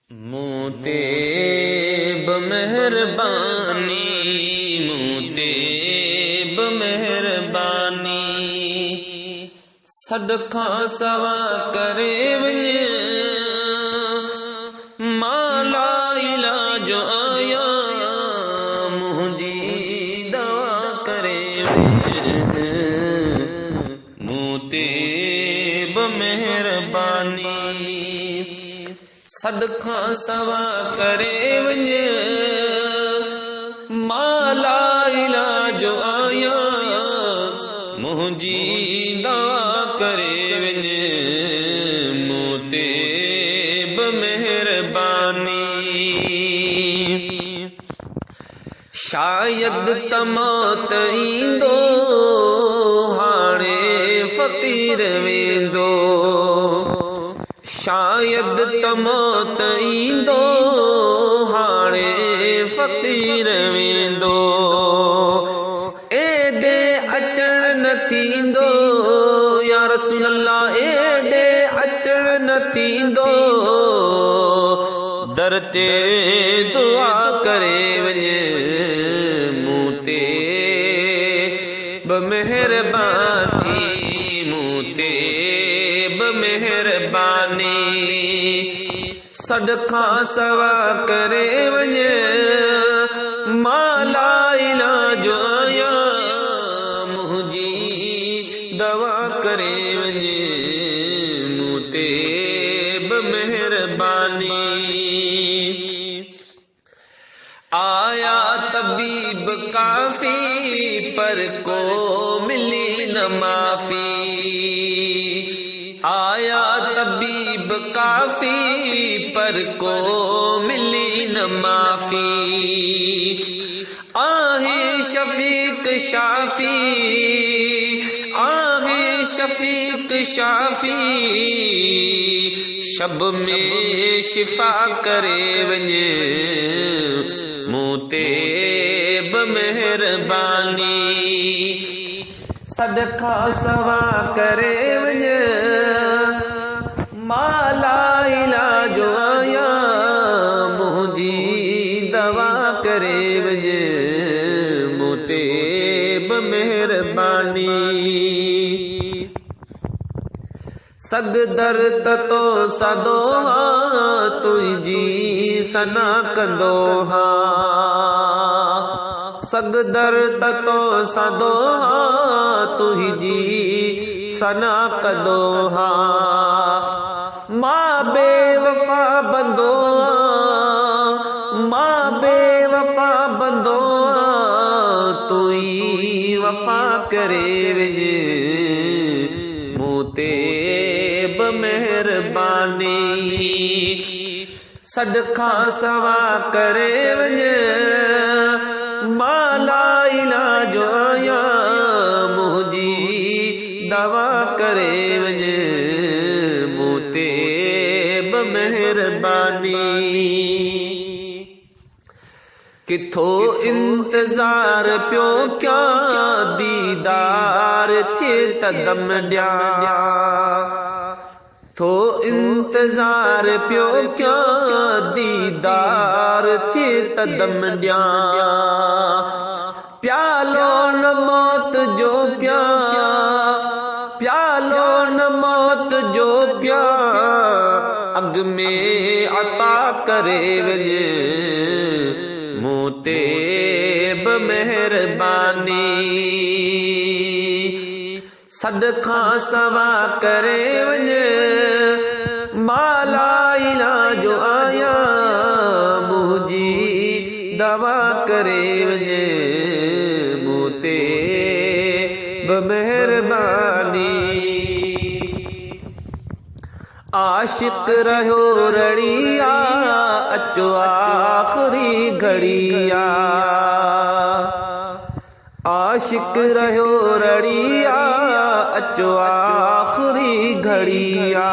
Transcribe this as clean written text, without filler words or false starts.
मूं ते बमेहरबानी, मूं ते बमेहरबानी, सदका सवा करे वञे मां ला इलाज आया, मुंहिंजी दवा करे वञे मूं ते बमेहरबानी, सदका सवा करे वञे मां ला इलाज आया, मुंहिंजी दवा करे वञे मूं ते बमेहरबानी। शायद त मौत ईंदो हाणे फ़क़ीर वेंदो, शायद त मौत ईंदो हाणे फ़क़ीर वेंदो, एॾे अचण न थींदो या रसूल अल्लाह, एॾे अचण न थींदो, दर ते दुआ करे वञे मूं ते बमेहरबानी, मूं ते बमेहरबानी, सदका सवा करे वञे मां ला इलाज आया, मुंहिंजी दवा करे वञे मूं ते बमेहरबानी। आया तबीब काफ़ी पर को मिली न माफ़ी, आया तबीब काफ़ी पर को मिली न माफ़ी, आहे शफीक शाफी, आहे शफीक शाफी, शब में शिफा करे वञे मूं ते बमेहरबानी, सदका सवा करे वञे मां ला इलाज आया, मुंहिंजी दवा करे वञे मूं ते बमेहरबानी। सगदर तो सदो तुंहिंजी सना कंदो हा, सगदर तो सदो तुंहिंजी सना कंदो हा, मां बेवफा बंदो, मां बेवफा बंदो, तू ई वफा करे वञे मूं ते बमेहरबानी, सदका सवा करे वञे मां ला इलाज आया, मुंहिंजी दवा करे वञे मूं ते बमेहरबानी। किथो इंतज़ार पियो कयां दीदार थे त दम ॾियां, थो इंतज़ार पियो कयां दीदार थे त दम ॾियां, प्यालो न मौत जो पिया, प्यालो न मौत जो पिया, अॻ में अता करे वञे मूं ते बमेहरबानी, सदका सवा करे वञे मां ला इलाज आया, मुंहिंजी दवा करे वञे मूं ते बमेहरबानी। आशिक रहियो रड़िया अचो आख़िरी घड़िया, आशिक रहियो रड़िया अचो आख़िरी घड़िया,